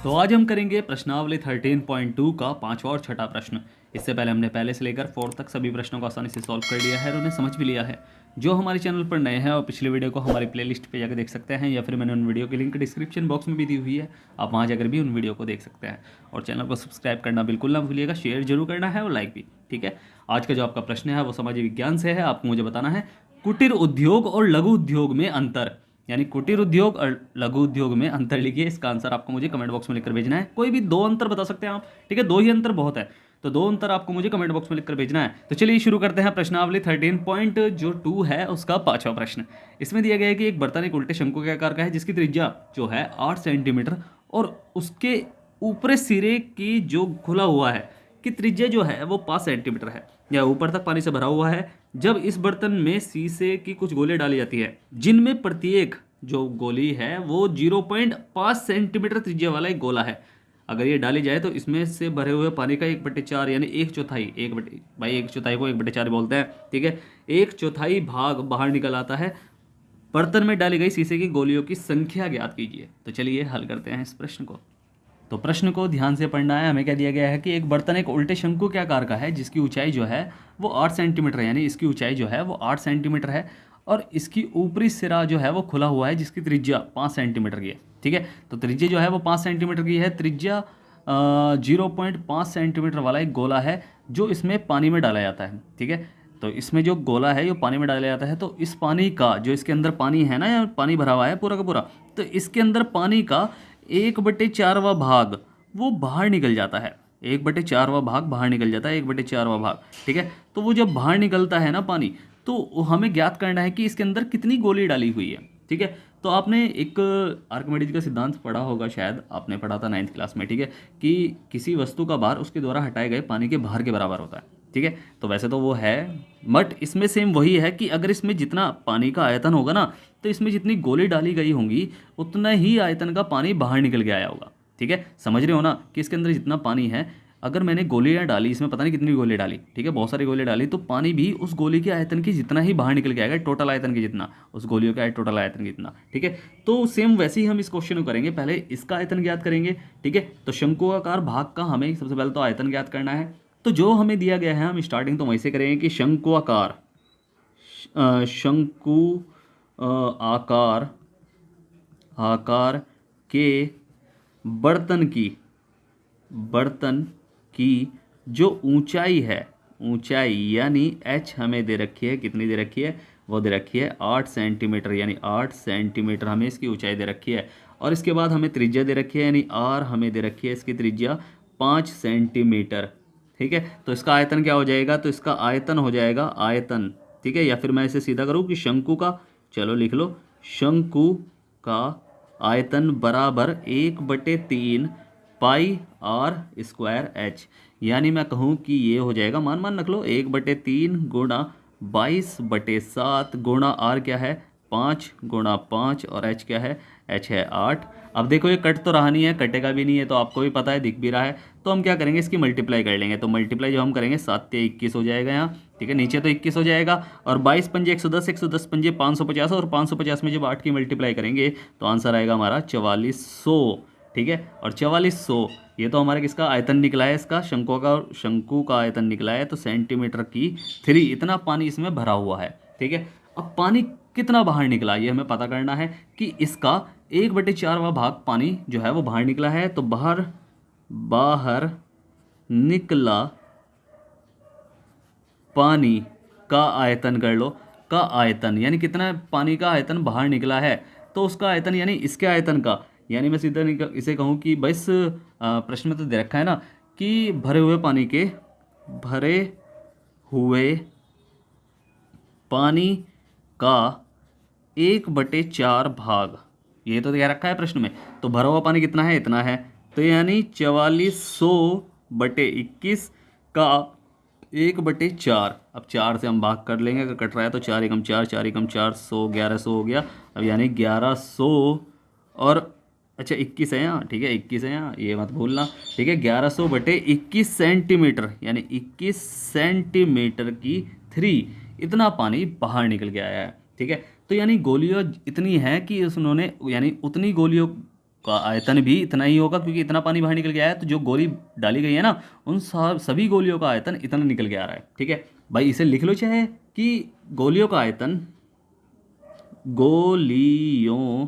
तो आज हम करेंगे प्रश्नावली 13.2 का पांचवा और छठा प्रश्न। इससे पहले हमने पहले से लेकर 4 तक सभी प्रश्नों को आसानी से सॉल्व कर लिया है और उन्हें समझ भी लिया है। जो हमारे चैनल पर नए हैं और पिछले वीडियो को हमारी प्लेलिस्ट पे जाकर देख सकते हैं, या फिर मैंने उन वीडियो की लिंक डिस्क्रिप्शन बॉक्स में भी दी हुई है, आप वहाँ जाकर भी उन वीडियो को देख सकते हैं। और चैनल को सब्सक्राइब करना बिल्कुल ना भूलिएगा, शेयर जरूर करना है और लाइक भी। ठीक है, आज का जो आपका प्रश्न है वो सामाजिक विज्ञान से है। आपको मुझे बताना है कुटीर उद्योग और लघु उद्योग में अंतर, यानी कुटीर उद्योग और लघु उद्योग में अंतर लिखिए। इसका आंसर आपको मुझे कमेंट बॉक्स में लिखकर भेजना है। कोई भी 2 अंतर बता सकते हैं आप, ठीक है, 2 ही अंतर बहुत है, तो 2 अंतर आपको मुझे कमेंट बॉक्स में लिखकर भेजना है। तो चलिए शुरू करते हैं प्रश्नावली 13.2 है उसका पांचवा प्रश्न। इसमें दिया गया है कि एक बर्तन एक उल्टे शंकु के आकार का है जिसकी त्रिज्या जो है 8 सेंटीमीटर और उसके ऊपरी सिरे की जो खुला हुआ है कि त्रिज्या जो है वो 5 सेंटीमीटर है, या ऊपर तक पानी से भरा हुआ है। जब इस बर्तन में शीशे की कुछ गोलियां डाली जाती है जिनमें प्रत्येक जो गोली है वो 0.5 सेंटीमीटर त्रिज्या वाला एक गोला है, अगर ये डाली जाए तो इसमें से भरे हुए पानी का 1/4 यानी 1/4, भाई 1/4 को 1/4 बोलते हैं, ठीक है, 1/4 भाग बाहर निकल आता है। बर्तन में डाली गई शीशे की गोलियों की संख्या ज्ञात कीजिए। तो चलिए हल करते हैं इस प्रश्न को। तो प्रश्न को ध्यान से पढ़ना है। हमें क्या दिया गया है कि एक बर्तन एक उल्टे शंकु के आकार का है जिसकी ऊंचाई जो है वो 8 सेंटीमीटर है, यानी इसकी ऊंचाई जो है वो 8 सेंटीमीटर है और इसकी ऊपरी सिरा जो है वो खुला हुआ है जिसकी त्रिज्या 5 सेंटीमीटर की है। ठीक है, तो त्रिज्या जो है वो 5 सेंटीमीटर की है। त्रिज्या 0.5 सेंटीमीटर वाला एक गोला है जो इसमें पानी में डाला जाता है। ठीक है, तो इसमें जो गोला है जो पानी में डाला जाता है, तो इस पानी का जो इसके अंदर पानी है ना, या पानी भरा हुआ है पूरा का पूरा, तो इसके अंदर पानी का 1/4वां भाग वो बाहर निकल जाता है। 1/4वां भाग बाहर निकल जाता है, 1/4वां भाग। ठीक है, तो वो जब बाहर निकलता है ना पानी, तो हमें ज्ञात करना है कि इसके अंदर कितनी गोली डाली हुई है। ठीक है, तो आपने एक आर्किमिडीज का सिद्धांत पढ़ा होगा, शायद आपने पढ़ा था 9th क्लास में। ठीक है, कि किसी वस्तु का भार उसके द्वारा हटाए गए पानी के भार के बराबर होता है। ठीक है, तो वैसे तो वो है, बट इसमें सेम वही है कि अगर इसमें जितना पानी का आयतन होगा ना, तो इसमें जितनी गोली डाली गई होंगी उतना ही आयतन का पानी बाहर निकल के आया होगा। ठीक है, समझ रहे हो ना कि इसके अंदर जितना पानी है, अगर मैंने गोलियां डाली, इसमें पता नहीं कितनी गोली डाली, ठीक है, बहुत सारी गोली डाली, तो पानी भी उस गोली के आयतन की जितना ही बाहर निकल के आएगा, टोटल आयतन की जितना, उस गोलियों का टोटल आयतन की जितना। ठीक है, तो सेम वैसे ही हम इस क्वेश्चन को करेंगे। पहले इसका आयतन ज्ञात करेंगे। ठीक है, तो शंकुआकार भाग का हमें सबसे पहले तो आयतन ज्ञात करना है। तो जो हमें दिया गया है हम स्टार्टिंग तो वहीं से करेंगे कि शंकुआकार शंकु आकार आकार के बर्तन की जो ऊंचाई है, ऊंचाई यानी h हमें दे रखी है, कितनी दे रखी है, वो दे रखी है 8 सेंटीमीटर, यानी 8 सेंटीमीटर हमें इसकी ऊंचाई दे रखी है। और इसके बाद हमें त्रिज्या दे रखी है, यानी r हमें दे रखी है इसकी त्रिज्या 5 सेंटीमीटर। ठीक है, तो इसका आयतन क्या हो जाएगा, तो इसका आयतन हो जाएगा आयतन, ठीक है, या फिर मैं इसे सीधा करूँ कि शंकु का, चलो लिख लो, शंकु का आयतन बराबर 1/3 पाई आर स्क्वायर एच, यानी मैं कहूँ कि ये हो जाएगा, मान रख लो, 1/3 गुणा 22/7 गुणा आर क्या है 5 गुणा 5 और एच क्या है, एच है 8। अब देखो ये कट तो रहा नहीं है, कटेगा भी नहीं है, तो आपको भी पता है, दिख भी रहा है, तो हम क्या करेंगे, इसकी मल्टीप्लाई कर लेंगे। तो मल्टीप्लाई जो हम करेंगे 7 × 21 हो जाएगा यहाँ। ठीक है, नीचे तो 21 हो जाएगा, और 22 पंजे 110, 110 पंजे 550, और 550 में जब 8 की मल्टीप्लाई करेंगे तो आंसर आएगा हमारा 4400। ठीक है, और 4400 ये तो हमारा किसका आयतन निकला है, इसका शंकु का आयतन निकला है, तो सेंटीमीटर की 3 इतना पानी इसमें भरा हुआ है। ठीक है, अब पानी कितना बाहर निकला ये हमें पता करना है कि इसका 1/4वां भाग पानी जो है वो बाहर निकला है, तो बाहर निकला पानी का आयतन कर लो, का आयतन यानी कितना पानी का आयतन बाहर निकला है, तो उसका आयतन यानी इसके आयतन का, यानी मैं सीधा इसे कहूँ कि बस प्रश्न में तो दे रखा है ना कि भरे हुए पानी का 1/4 भाग, ये तो दे रखा है प्रश्न में, तो भरा हुआ पानी कितना है, इतना है, तो यानी 4400/21 का 1/4। अब 4 से हम भाग कर लेंगे, अगर कट रहा है तो 4 × 4, 4 × 4 100, 1100 हो गया। अब यानी 1100 और अच्छा 21 है यहाँ, ठीक है 21 है यहाँ, ये मत भूलना। ठीक है, 1100/21 सेंटीमीटर, यानी 21 सेंटीमीटर की 3 इतना पानी बाहर निकल के आया है। ठीक है, तो यानी गोलियाँ इतनी हैं कि उन्होंने, यानी उतनी गोलियों का आयतन भी इतना ही होगा, क्योंकि इतना पानी बाहर निकल के आया है, तो जो गोली डाली गई है ना उन सभी गोलियों का आयतन इतना निकल के आ रहा है। ठीक है भाई, इसे लिख लो चाहे कि गोलियों का आयतन, गोलियों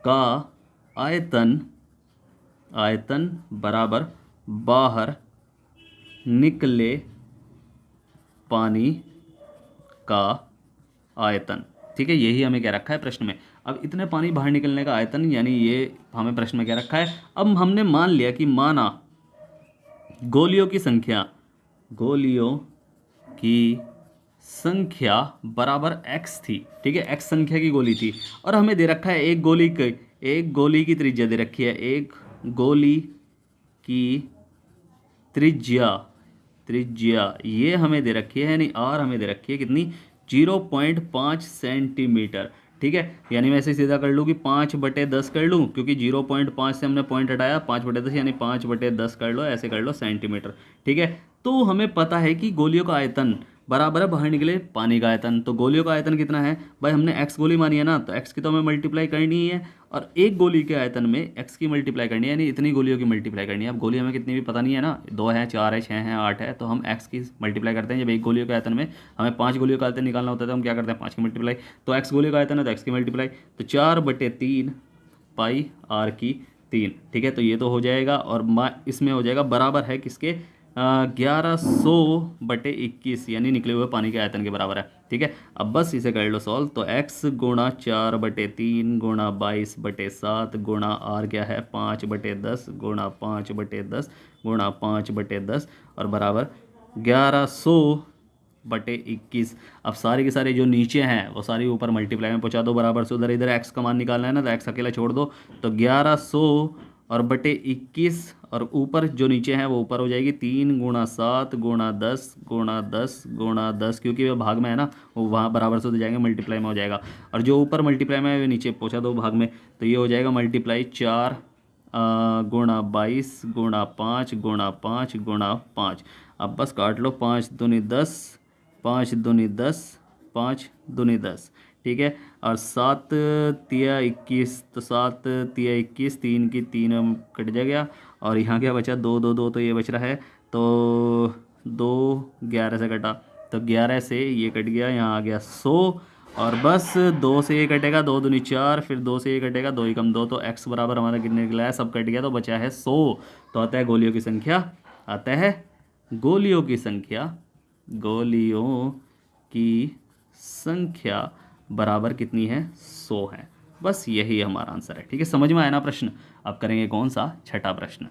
का आयतन, आयतन बराबर बाहर निकले पानी का आयतन। ठीक है, यही हमें क्या रखा है प्रश्न में। अब इतने पानी बाहर निकलने का आयतन, यानी ये हमें प्रश्न में क्या रखा है। अब हमने मान लिया कि माना गोलियों की संख्या, गोलियों की संख्या बराबर x थी। ठीक है, x संख्या की गोली थी, और हमें दे रखा है एक गोली की त्रिज्या दे रखी है, एक गोली की त्रिज्या, त्रिज्या ये हमें दे रखी है, यानी r हमें दे रखी है कितनी, 0.5 सेंटीमीटर। ठीक है, यानी मैं इसे सीधा कर लूँ कि 5/10 कर लूँ, क्योंकि 0.5 से हमने पॉइंट हटाया, 5/10 यानी 5/10 कर लो, ऐसे कर लो सेंटीमीटर। ठीक है, तो हमें पता है कि गोलियों का आयतन बराबर है बाहर निकले पानी का आयतन। तो गोलियों का आयतन कितना है भाई, हमने x गोली मानी है ना, तो x की तो हमें मल्टीप्लाई करनी ही है, और एक गोली के आयतन में x की मल्टीप्लाई करनी है, यानी इतनी गोलियों की मल्टीप्लाई करनी है। अब गोली हमें कितनी भी पता नहीं है ना, 2 है, 4 है, 6 है, 8 है, तो हम x की मल्टीप्लाई करते हैं। जब एक गोलियों के आयतन में हमें 5 गोलियों का आयतन निकालना होता है, तो हम क्या करते हैं, 5 की मल्टीप्लाई। तो x गोलियों का आयतन है तो x की मल्टीप्लाई, तो 4/3 पाई r की 3। ठीक है, तो ये तो हो जाएगा, और इसमें हो जाएगा बराबर है किसके, 1100/21, यानी निकले हुए पानी के आयतन के बराबर है। ठीक है, अब बस इसे कर लो सॉल्व, तो x गुणा 4/3 गुणा 22/7 गुणा r क्या है 5/10 गुणा 5/10 गुणा 5/10 और बराबर 1100/21। अब सारे के सारे जो नीचे हैं वो सारी ऊपर मल्टीप्लाई में पहुंचा दो बराबर से, उधर इधर x का मान निकालना है ना, तो x अकेला छोड़ दो, तो 1100/21, और ऊपर जो नीचे हैं वो ऊपर हो जाएगी 3 गुणा 7 गुणा 10 गुणा 10 गुणा 10, क्योंकि वो भाग में है ना, वो वहाँ बराबर से हो जाएंगे, मल्टीप्लाई में हो जाएगा, और जो ऊपर मल्टीप्लाई में है वो नीचे पहुँचा दो भाग में, तो ये हो जाएगा मल्टीप्लाई 4 गुणा 22 गुणा 5 गुणा 5 गुणा 5। अब बस काट लो, 5 दूनी 10, 5 दूनी 10, 5 दूनी 10। ठीक है, और 7 तिया 21, तो 7 तिया 21, 3 की 3 कट जाएगा, और यहाँ क्या बचा, 2 2 2, तो ये बच रहा है, तो 2 11 से कटा, तो 11 से ये कट गया, यहाँ आ गया 100, और बस 2 से ये कटेगा, 2 दूनी 4, फिर 2 से ये कटेगा, 2 एकम 2, तो x बराबर हमारा कितने निकला है, सब कट गया, तो बचा है 100। तो आता है गोलियों की संख्या, आता है गोलियों की संख्या, गोलियों की संख्या बराबर कितनी है, 100 है। बस यही हमारा आंसर है। ठीक है, समझ में आया ना प्रश्न। अब करेंगे कौन सा, छठा प्रश्न।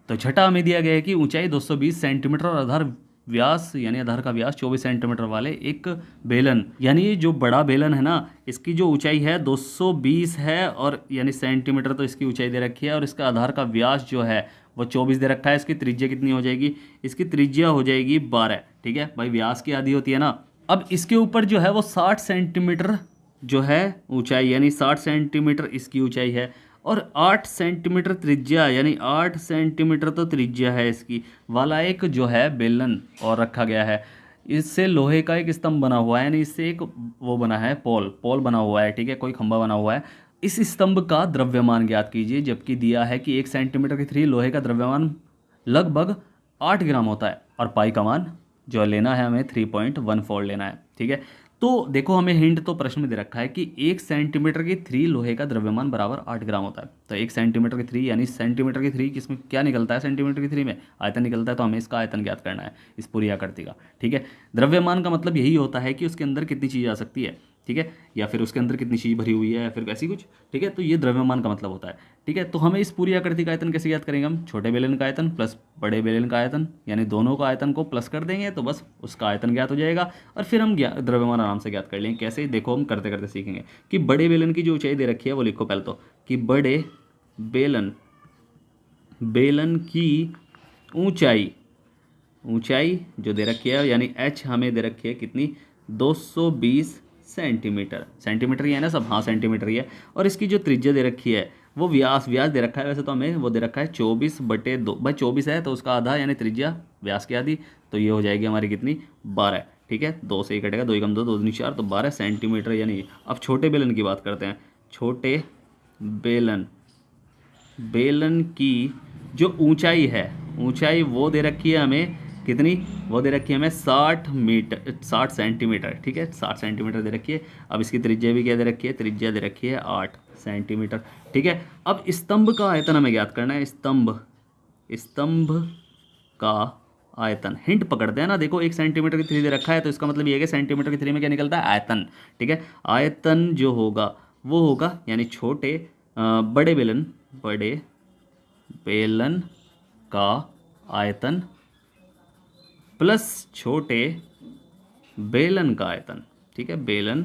तो छठा हमें दिया गया है कि ऊंचाई 220 सेंटीमीटर और आधार व्यास, यानी आधार का व्यास 24 सेंटीमीटर वाले एक बेलन, यानी जो बड़ा बेलन है ना, इसकी जो ऊंचाई है 220 है, और यानी सेंटीमीटर तो इसकी ऊंचाई दे रखी है, और इसका आधार का व्यास जो है वो 24 दे रखा है। इसकी त्रिज्या कितनी हो जाएगी, इसकी त्रिज्या हो जाएगी 12। ठीक है भाई, व्यास की आधी होती है ना। अब इसके ऊपर जो है वो 60 सेंटीमीटर जो है ऊंचाई, यानी 60 सेंटीमीटर इसकी ऊंचाई है, और 8 सेंटीमीटर त्रिज्या, यानी 8 सेंटीमीटर तो त्रिज्या है इसकी वाला एक जो है बेलन और रखा गया है। इससे लोहे का एक स्तंभ बना हुआ है, यानी इससे एक वो बना है, पोल बना हुआ है। ठीक है, कोई खंभा बना हुआ है। इस स्तंभ का द्रव्यमान ज्ञात कीजिए, जबकि दिया है कि 1 सेंटीमीटर की 3 लोहे का द्रव्यमान लगभग 8 ग्राम होता है, और पाई का मान जो लेना है हमें 3.14 लेना है। ठीक है, तो देखो हमें हिंट तो प्रश्न में दे रखा है कि 1 सेंटीमीटर की 3 लोहे का द्रव्यमान बराबर 8 ग्राम होता है। तो 1 सेंटीमीटर की 3 यानी सेंटीमीटर की 3 किसमें क्या निकलता है, सेंटीमीटर की 3 में आयतन निकलता है, तो हमें इसका आयतन ज्ञात करना है इस पूरी आकृति का। ठीक है, द्रव्यमान का मतलब यही होता है कि उसके अंदर कितनी चीज़ आ सकती है। ठीक है, या फिर उसके अंदर कितनी चीज़ भरी हुई है, या फिर ऐसी कुछ। ठीक है, तो ये द्रव्यमान का मतलब होता है। ठीक है, तो हमें इस पूरी आकृति का आयतन कैसे ज्ञात करेंगे, हम छोटे बेलन का आयतन प्लस बड़े बेलन का आयतन, यानी दोनों का आयतन को प्लस कर देंगे, तो बस उसका आयतन ज्ञात हो जाएगा, और फिर हम द्रव्यमान आराम से ज्ञात कर लेंगे। कैसे, देखो हम करते करते सीखेंगे कि बड़े बेलन की जो ऊंचाई दे रखी है वो लिखो पहले तो, कि बड़े बेलन की ऊंचाई जो दे रखी है, यानी h हमें दे रखी है कितनी, 220 सेंटीमीटर। सेंटीमीटर ही है ना सब, हाँ सेंटीमीटर ही है। और इसकी जो त्रिज्या दे रखी है वो व्यास दे रखा है, वैसे तो हमें वो दे रखा है 24/2। भाई 24 है तो उसका आधा, यानी त्रिज्या व्यास की आधी, तो ये हो जाएगी हमारी कितनी, 12। ठीक है, 2 से ही कटेगा, 2 एकम 2, 2 दूनी 4, तो 12 सेंटीमीटर। यानी अब छोटे बेलन की बात करते हैं। छोटे बेलन बेलन की जो ऊंचाई है, ऊंचाई वो दे रखी है हमें कितनी, वो दे रखी है हमें 60 सेंटीमीटर, ठीक है 60 सेंटीमीटर दे रखी है। अब इसकी त्रिज्या भी क्या दे रखी है, त्रिज्या दे रखी है 8 सेंटीमीटर, ठीक है। अब स्तंभ का आयतन हमें ज्ञात करना है, स्तंभ का आयतन। हिंट पकड़ते हैं ना, देखो 1 सेंटीमीटर की थ्री दे रखा है तो इसका मतलब ये है कि सेंटीमीटर की थ्री में क्या निकलता है, आयतन, ठीक है। आयतन जो होगा वो होगा यानी बड़े बेलन का आयतन प्लस छोटे बेलन का आयतन, ठीक है, बेलन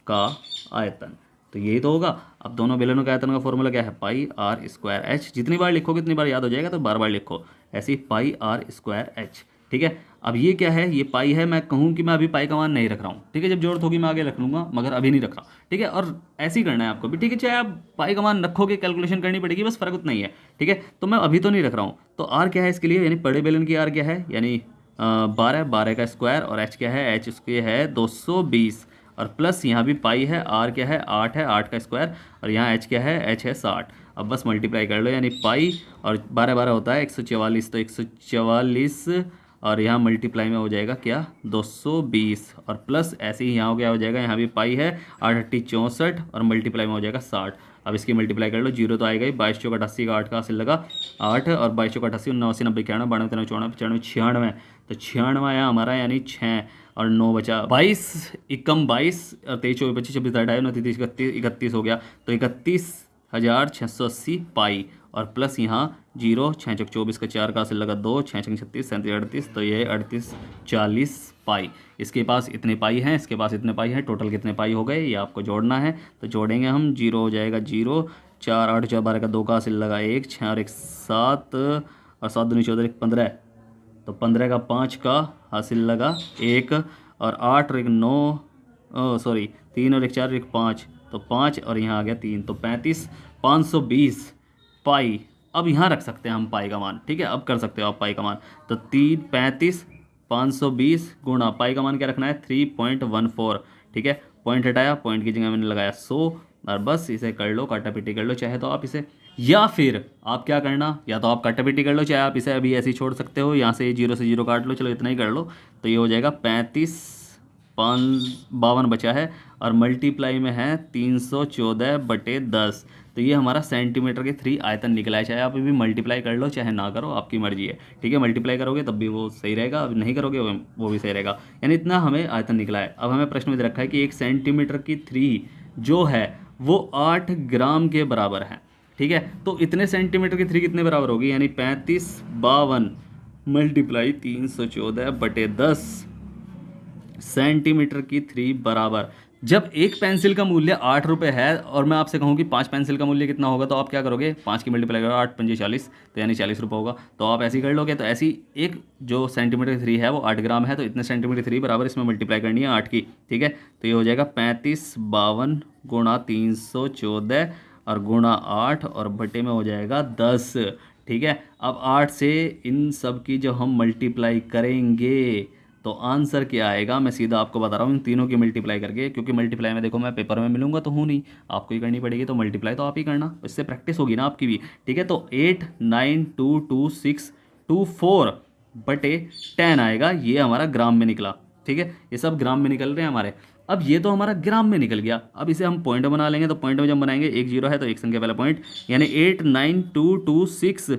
का आयतन। तो यही तो होगा। अब दोनों बेलनों के आयतन का फॉर्मूला क्या है, पाई आर स्क्वायर एच। जितनी बार लिखोगे उतनी बार याद हो जाएगा, तो बार बार लिखो ऐसे ही, पाई आर स्क्वायर एच, ठीक है। अब ये क्या है, ये पाई है। मैं कहूँ कि मैं अभी पाई का मान नहीं रख रहा हूँ, ठीक है, जब जरूरत होगी मैं आगे रख लूँगा, मगर अभी नहीं रख रहा, ठीक है। और ऐसे ही करना है आपको भी, ठीक है, चाहे आप पाई का मान रखोगे, कैलकुलेशन करनी पड़ेगी, बस फर्क उतना ही है, ठीक है। तो मैं अभी तो नहीं रख रहा हूँ। तो आर क्या है इसके लिए, यानी बड़े बेलन की आर क्या है, यानी 12 का स्क्वायर, और एच क्या है, एच उसके है 220, और प्लस यहाँ भी पाई है, आर क्या है 8 का स्क्वायर, और यहाँ एच क्या है, एच है 60। अब बस मल्टीप्लाई कर लो, यानी पाई और 12 होता है 144, तो 144 और यहाँ मल्टीप्लाई में हो जाएगा क्या, 220, और प्लस ऐसे ही यहाँ हो गया, हो जाएगा यहाँ भी पाई है 8 और मल्टीप्लाई में हो जाएगा 60। अब इसकी मल्टीप्लाई कर लो, जीरो तो आएगा ही, 22 चौक 88 का 8 का हासिल लगा 8, और 22 चौक 88 89 90 91 92 93 94 95 96, तो 96 आया हमारा, यानी 6 और 9 बचा 22, एकम 22 और 23 24 25 26 28 29 30 31 हो गया, तो 31,680 पाई, और प्लस यहाँ जीरो, 6 चौक 24 का 4 का हासिल लगा 2, 6 छंग 36 37 38, तो ये 3840 पाई। इसके पास इतने पाई हैं, इसके पास इतने पाई हैं, टोटल कितने पाई हो गए ये आपको जोड़ना है। तो जोड़ेंगे हम, जीरो हो जाएगा 0, 4 8 4 12 का 2 का हासिल लगा 1, 6 और 1 7, और 7 दूनी 14 1 15, तो 15 का 5 का हासिल लगा 1, और 8 और 1 9, सॉरी 3 और 1 4 और 1 5, तो 5 और यहाँ आ गया 3, तो 35,520 पाई। अब यहाँ रख सकते हैं हम पाई का मान, ठीक है, अब कर सकते हो आप पाई का मान। तो 35,520 गुणा पाई का मान क्या रखना है, 3.14, ठीक है। पॉइंट हटाया, पॉइंट की जगह मैंने लगाया 100, और बस इसे कर लो, काटापीटी कर लो, चाहे तो आप इसे, या फिर आप क्या करना, या तो आप काटापीटी कर लो, चाहे आप इसे अभी ऐसे ही छोड़ सकते हो, यहाँ से 0 से 0 काट लो, चलो इतना ही कर लो, तो ये हो जाएगा 52 बचा है, और मल्टीप्लाई में है 314/10, तो ये हमारा सेंटीमीटर के 3 आयतन निकला है। चाहे आप अभी मल्टीप्लाई कर लो, चाहे ना करो, आपकी मर्जी है, ठीक है। मल्टीप्लाई करोगे तब भी वो सही रहेगा, अब नहीं करोगे वो भी सही रहेगा, यानी इतना हमें आयतन निकला है। अब हमें प्रश्न में दे रखा है कि 1 सेंटीमीटर की 3 जो है वो 8 ग्राम के बराबर है, ठीक है। तो इतने सेंटीमीटर की 3 कितने बराबर होगी, यानी 3552 मल्टीप्लाई 314/10 सेंटीमीटर की 3 बराबर। जब एक पेंसिल का मूल्य 8 रुपये है, और मैं आपसे कहूँ कि 5 पेंसिल का मूल्य कितना होगा, तो आप क्या करोगे, 5 की मल्टीप्लाई करो, 8 पंजे 40, तो यानी 40 रुपये होगा, तो आप ऐसे ही कर लोगे। तो ऐसी एक जो सेंटीमीटर की 3 है वो 8 ग्राम है, तो इतने सेंटीमीटर 3 बराबर इसमें मल्टीप्लाई करनी है 8 की, ठीक है। तो ये हो जाएगा 3552 गुणा 314 और गुणा 8 और बटे में हो जाएगा 10, ठीक है। अब 8 से इन सब की जब हम मल्टीप्लाई करेंगे तो आंसर क्या आएगा, मैं सीधा आपको बता रहा हूँ इन तीनों की मल्टीप्लाई करके, क्योंकि मल्टीप्लाई में देखो मैं पेपर में मिलूंगा तो हूँ नहीं, आपको ही करनी पड़ेगी, तो मल्टीप्लाई तो आप ही करना, इससे प्रैक्टिस होगी ना आपकी भी, ठीक है। तो 8922624/10 आएगा, ये हमारा ग्राम में निकला, ठीक है। ये सब ग्राम में निकल रहे हैं हमारे। अब ये तो हमारा ग्राम में निकल गया, अब इसे हम पॉइंट बना लेंगे, तो पॉइंट में जब बनाएंगे 1 0 है तो एक संख्या पहला पॉइंट, यानी 89226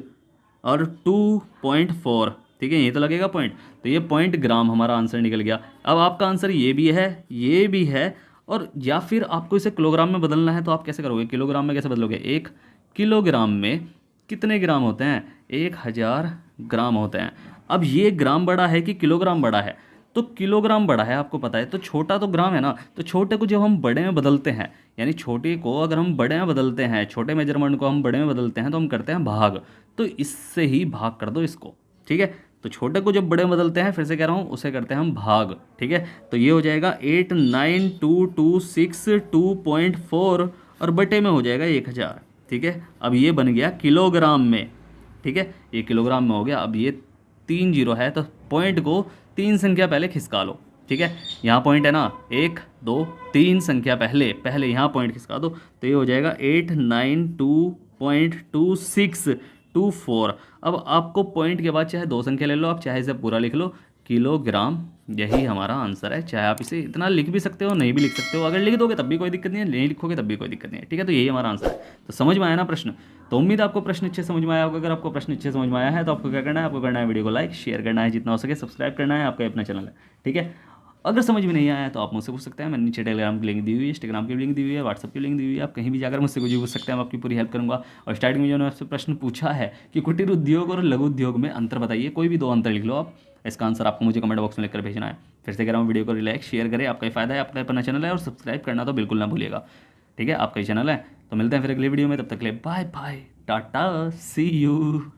और 2.4, ठीक है, यही तो लगेगा पॉइंट, तो ये पॉइंट ग्राम हमारा आंसर निकल गया। अब आपका आंसर ये भी है, ये भी है, और या फिर आपको इसे किलोग्राम में बदलना है, तो आप कैसे करोगे, किलोग्राम में कैसे बदलोगे, 1 किलोग्राम में कितने ग्राम होते हैं, 1000 ग्राम होते हैं। अब ये ग्राम बड़ा है कि किलोग्राम बड़ा है, तो किलोग्राम बड़ा है, आपको पता है, तो छोटा तो ग्राम है ना, तो छोटे को जब हम बड़े में बदलते हैं, यानी छोटे को अगर हम बड़े में बदलते हैं, छोटे मेजरमेंट को हम बड़े में बदलते हैं, तो हम करते हैं भाग, तो इससे ही भाग कर दो इसको, ठीक है। तो छोटे को जब बड़े में बदलते हैं, फिर से कह रहा हूँ, उसे करते हैं हम भाग, ठीक है। तो ये हो जाएगा 89226 और बटे में हो जाएगा 1000, ठीक है। अब ये बन गया किलोग्राम में, ठीक है, ये किलोग्राम में हो गया। अब ये 3 0 है, तो पॉइंट को 3 संख्या पहले खिसका लो, ठीक है। यहाँ पॉइंट है ना, 1 2 3 संख्या पहले यहाँ पॉइंट खिसका दो, तो ये हो जाएगा 0.2624। अब आपको पॉइंट के बाद चाहे दो संख्या ले लो आप, चाहे इसे पूरा लिख लो, किलोग्राम, यही हमारा आंसर है। चाहे आप इसे इतना लिख भी सकते हो, नहीं भी लिख सकते हो, अगर लिख दोगे तब भी कोई दिक्कत नहीं है, नहीं लिखोगे तब भी कोई दिक्कत नहीं है। ठीक है, तो यही हमारा आंसर है। तो समझ में आया ना प्रश्न? तो उम्मीद है आपको प्रश्न अच्छे समझ में आया होगा। अगर आपको प्रश्न अच्छे समझ में आया है तो आपको क्या करना है, आपको करना है वीडियो को लाइक शेयर करना है, जितना हो सके सब्सक्राइब करना है, आपका अपना चैनल है। ठीक है, अगर समझ में नहीं आया तो आप मुझसे पूछ सकते हैं। मैंने नीचे टेलीग्राम की लिंक दी हुई है, इंस्टाग्राम की लिंक दी हुई है, व्हाट्सअप की लिंक दी हुई है, आप कहीं भी जाकर मुझसे कुछ भी पूछ सकते हैं, मैं आपकी पूरी हेल्प करूंगा। और स्टार्टिंग में जो मैंने आपसे प्रश्न पूछा है कि कुटीर उद्योग और लघु उद्योग में अंतर बताइए, कोई भी दो अंतर लिख लो आप, इसका आंसर आपको मुझे कमेंट बॉक्स में लिखकर भेजना है। फिर से कह रहा हूँ, वीडियो को लाइक शेयर करें, आपका ही फायदा है, आपका अपना चैनल है, और सब्सक्राइब करना तो बिल्कुल ना भूलिएगा। ठीक है, आपका ही चैनल है। तो मिलते हैं फिर अगली वीडियो में, तब तक के लिए bye bye, tata, see you.